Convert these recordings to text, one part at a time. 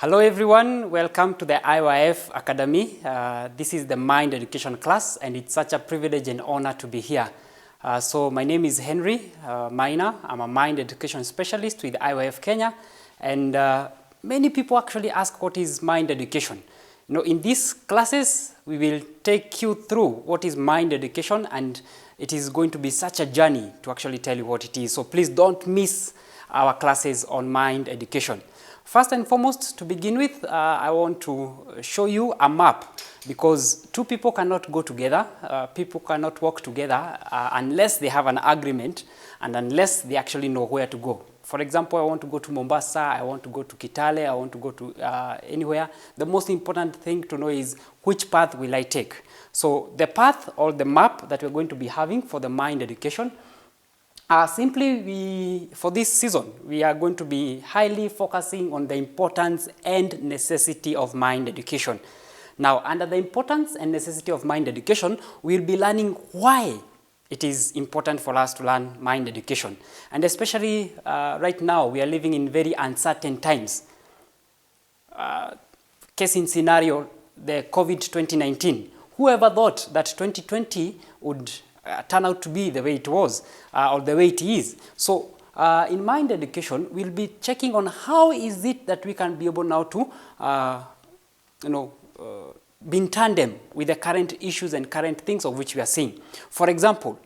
Hello everyone, welcome to the IYF Academy. This is the Mind Education class and it's such a privilege and honor to be here. So my name is Henry Maina. I'm a Mind Education Specialist with IYF Kenya, and many people actually ask what is Mind Education. You know, in these classes we will take you through what is Mind Education, and it is going to be such a journey to actually tell you what it is. So please don't miss our classes on Mind Education. First and foremost, to begin with, I want to show you a map, because two people cannot go together, people cannot work together unless they have an agreement and unless they actually know where to go. For example, I want to go to Mombasa, I want to go to Kitale, I want to go to anywhere. The most important thing to know is which path will I take. So the path or the map that we're going to be having for the Mind Education, for this season, we are going to be highly focusing on the importance and necessity of mind education. Now, under the importance and necessity of mind education, we'll be learning why it is important for us to learn mind education. And especially right now, we are living in very uncertain times. Case in scenario, the COVID-2019. Whoever thought that 2020 would turn out to be the way it was or the way it is. So in mind education, we'll be checking on how is it that we can be able now to be in tandem with the current issues and current things of which we are seeing. For example,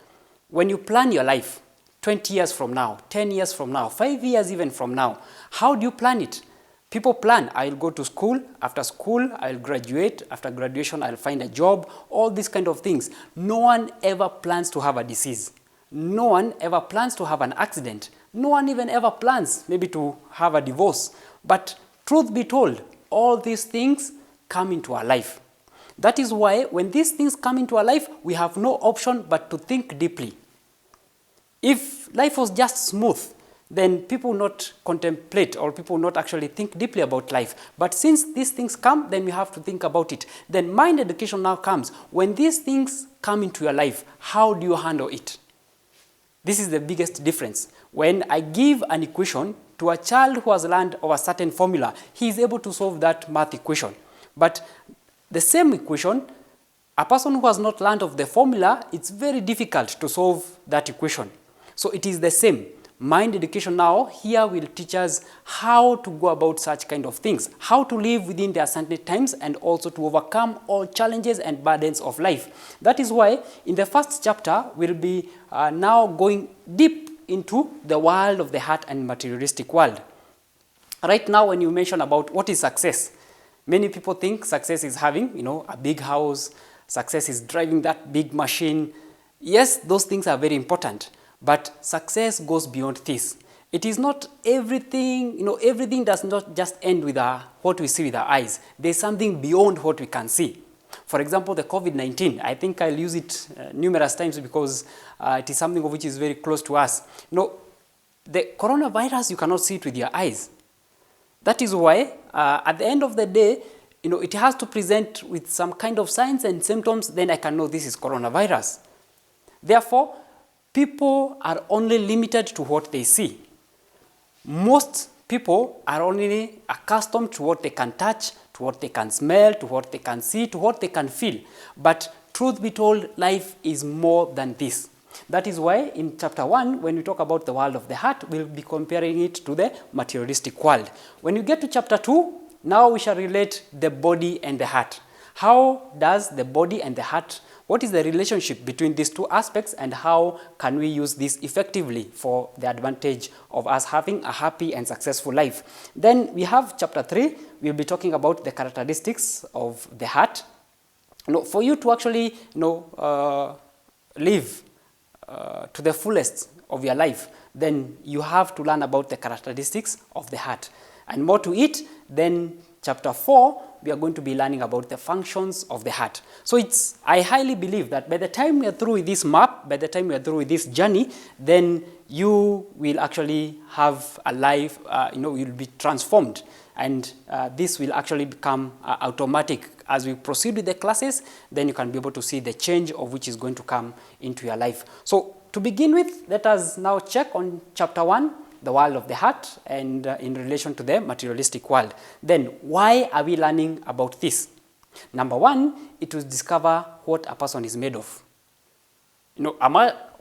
when you plan your life 20 years from now, 10 years from now, 5 years even from now, how do you plan it? People plan, I'll go to school, after school, I'll graduate, after graduation, I'll find a job, all these kind of things. No one ever plans to have a disease. No one ever plans to have an accident. No one even ever plans maybe to have a divorce. But truth be told, all these things come into our life. That is why when these things come into our life, we have no option but to think deeply. If life was just smooth, then people will not contemplate, or people will not actually think deeply about life. But since these things come, then we have to think about it. Then mind education now comes. When these things come into your life, how do you handle it? This is the biggest difference. When I give an equation to a child who has learned of a certain formula, he is able to solve that math equation. But the same equation, a person who has not learned of the formula, it's very difficult to solve that equation. So it is the same. Mind education now here will teach us how to go about such kind of things, how to live within the uncertain times and also to overcome all challenges and burdens of life. That is why in the first chapter we'll be now going deep into the world of the heart and materialistic world. Right now, when you mention about what is success, many people think success is having, a big house, success is driving that big machine. Yes, those things are very important. But success goes beyond this. It is not everything, everything does not just end with what we see with our eyes. There's something beyond what we can see. For example, the COVID-19, I think I'll use it numerous times because it is something of which is very close to us. The coronavirus, you cannot see it with your eyes. That is why, at the end of the day, it has to present with some kind of signs and symptoms, then I can know this is coronavirus. Therefore, people are only limited to what they see. Most people are only accustomed to what they can touch, to what they can smell, to what they can see, to what they can feel. But truth be told, life is more than this. That is why in chapter 1, when we talk about the world of the heart, we'll be comparing it to the materialistic world. When you get to chapter 2, now we shall relate the body and the heart. How does the body and the heart, what is the relationship between these two aspects, and how can we use this effectively for the advantage of us having a happy and successful life? Then we have chapter 3, we'll be talking about the characteristics of the heart. For you to actually live to the fullest of your life, then you have to learn about the characteristics of the heart. And more to it, then chapter 4, we are going to be learning about the functions of the heart. So I highly believe that by the time we are through with this map, by the time we are through with this journey, then you will actually have a life, you will be transformed. And this will actually become automatic. As we proceed with the classes, then you can be able to see the change of which is going to come into your life. So to begin with, let us now check on chapter 1. the world of the heart and in relation to the materialistic world. Then why are we learning about this? Number one, it will discover what a person is made of.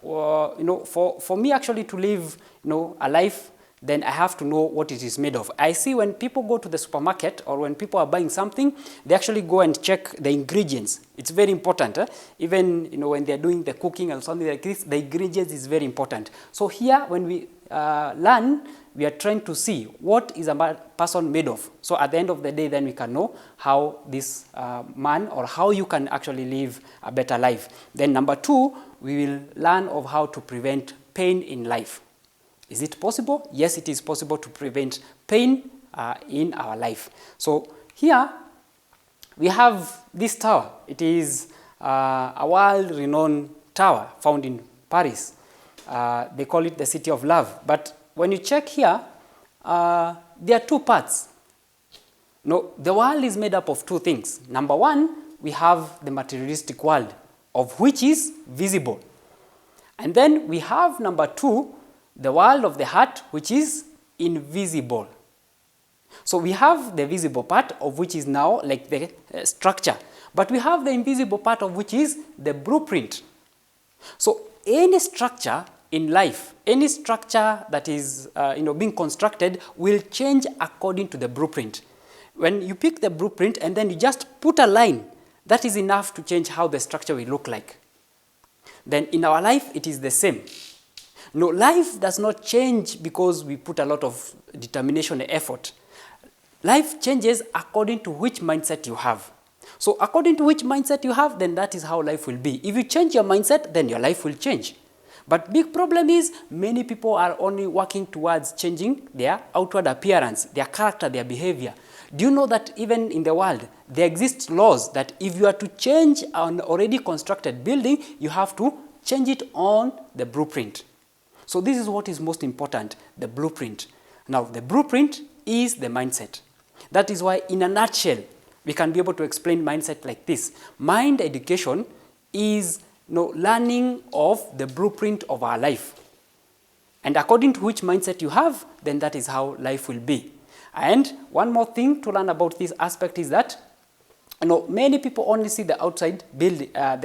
For me actually to live, a life, then I have to know what it is made of. I see when people go to the supermarket or when people are buying something, they actually go and check the ingredients. It's very important. Even when they're doing the cooking or something like this, the ingredients is very important. So here, when we learn, we are trying to see what is a person made of. So at the end of the day, then we can know how this man or how you can actually live a better life. Then number two, we will learn of how to prevent pain in life. Is it possible? Yes, it is possible to prevent pain in our life. So here we have this tower. It is a world-renowned tower found in Paris. They call it the City of Love. But when you check here, there are two parts. The world is made up of two things. Number one, we have the materialistic world, of which is visible. And then we have number two, the world of the heart, which is invisible. So we have the visible part, of which is now like the structure. But we have the invisible part, of which is the blueprint. So any structure in life, any structure that is being constructed will change according to the blueprint. When you pick the blueprint and then you just put a line, that is enough to change how the structure will look like. Then in our life, it is the same. No, life does not change because we put a lot of determination and effort. Life changes according to which mindset you have. So according to which mindset you have, then that is how life will be. If you change your mindset, then your life will change. But big problem is many people are only working towards changing their outward appearance, their character, their behavior. Do you know that even in the world, there exist laws that if you are to change an already constructed building, you have to change it on the blueprint. So this is what is most important, the blueprint. Now, the blueprint is the mindset. That is why, in a nutshell, we can be able to explain mindset like this. Mind education is learning of the blueprint of our life. And according to which mindset you have, then that is how life will be. And one more thing to learn about this aspect is that many people only see the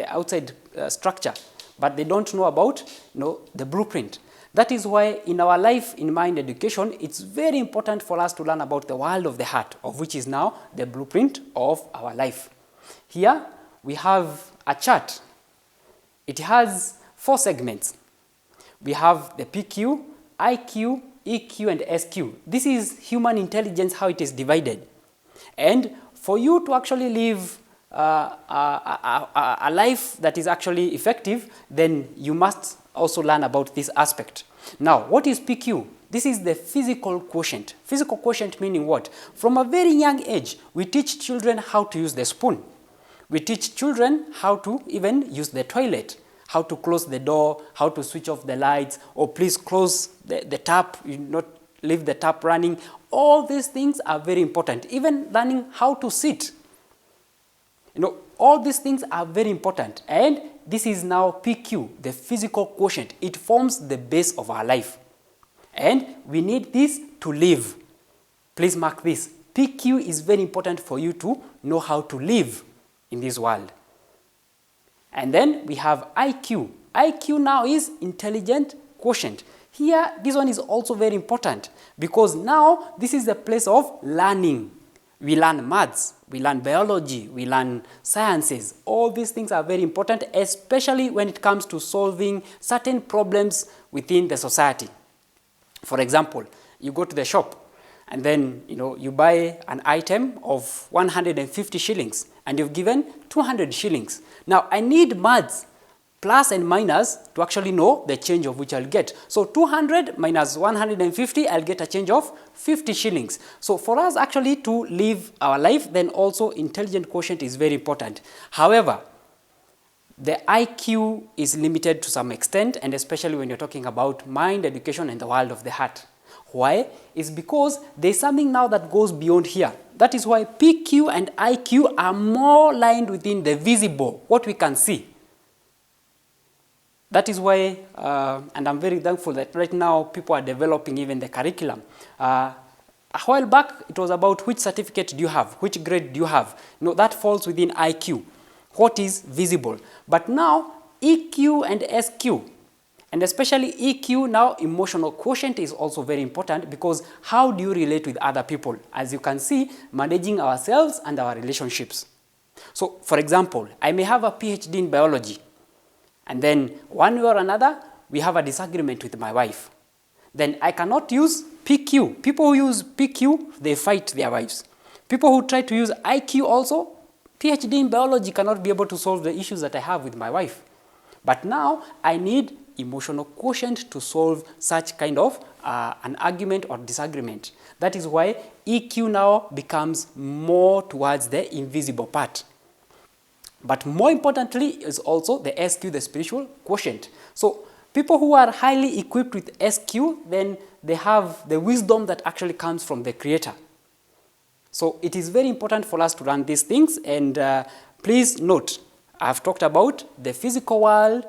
outside structure, but they don't know about the blueprint. That is why in our life, in mind education, it's very important for us to learn about the world of the heart, of which is now the blueprint of our life. Here we have a chart. It has 4 segments. We have the PQ, IQ, EQ, and SQ. This is human intelligence, how it is divided. And for you to actually live a life that is actually effective, then you must also learn about this aspect. Now, what is PQ? This is the physical quotient. Physical quotient meaning what? From a very young age, we teach children how to use the spoon. We teach children how to even use the toilet, how to close the door, how to switch off the lights, or please close the tap, you not leave the tap running. All these things are very important. Even learning how to sit. All these things are very important. And this is now PQ, the physical quotient. It forms the base of our life. And we need this to live. Please mark this. PQ is very important for you to know how to live in this world. And then we have IQ. IQ now is intelligent quotient. Here, this one is also very important because now this is the place of learning. We learn maths, we learn biology, we learn sciences. All these things are very important, especially when it comes to solving certain problems within the society. For example, you go to the shop and then you buy an item of 150 shillings and you've given 200 shillings. Now, I need maths, plus and minus, to actually know the change of which I'll get. So 200 minus 150, I'll get a change of 50 shillings. So for us actually to live our life, then also intelligent quotient is very important. However, the IQ is limited to some extent, and especially when you're talking about mind education and the world of the heart. Why? It's because there's something now that goes beyond here. That is why PQ and IQ are more lined within the visible, what we can see. That is why, and I'm very thankful that right now people are developing even the curriculum. A while back, it was about which certificate do you have, which grade do you have. No, that falls within IQ. What is visible? But now, EQ and SQ, and especially EQ now, emotional quotient is also very important, because how do you relate with other people? As you can see, managing ourselves and our relationships. So, for example, I may have a PhD in biology, and then one way or another, we have a disagreement with my wife. Then I cannot use PQ. People who use PQ, they fight their wives. People who try to use IQ also, PhD in biology cannot be able to solve the issues that I have with my wife. But now I need emotional quotient to solve such kind of an argument or disagreement. That is why EQ now becomes more towards the invisible part. But more importantly is also the SQ, the spiritual quotient. So people who are highly equipped with SQ, then they have the wisdom that actually comes from the Creator. So it is very important for us to learn these things, and please note, I've talked about the physical world,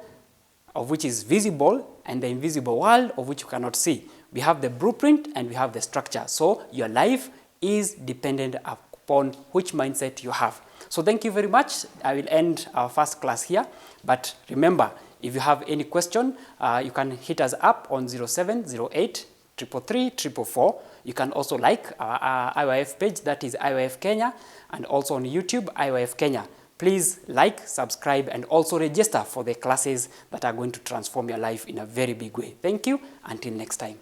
of which is visible, and the invisible world, of which you cannot see. We have the blueprint and we have the structure. So your life is dependent upon which mindset you have. So thank you very much. I will end our first class here. But remember, if you have any question, you can hit us up on 0708 333 444. You can also like our IYF page, that is IYF Kenya, and also on YouTube, IYF Kenya. Please like, subscribe, and also register for the classes that are going to transform your life in a very big way. Thank you. Until next time.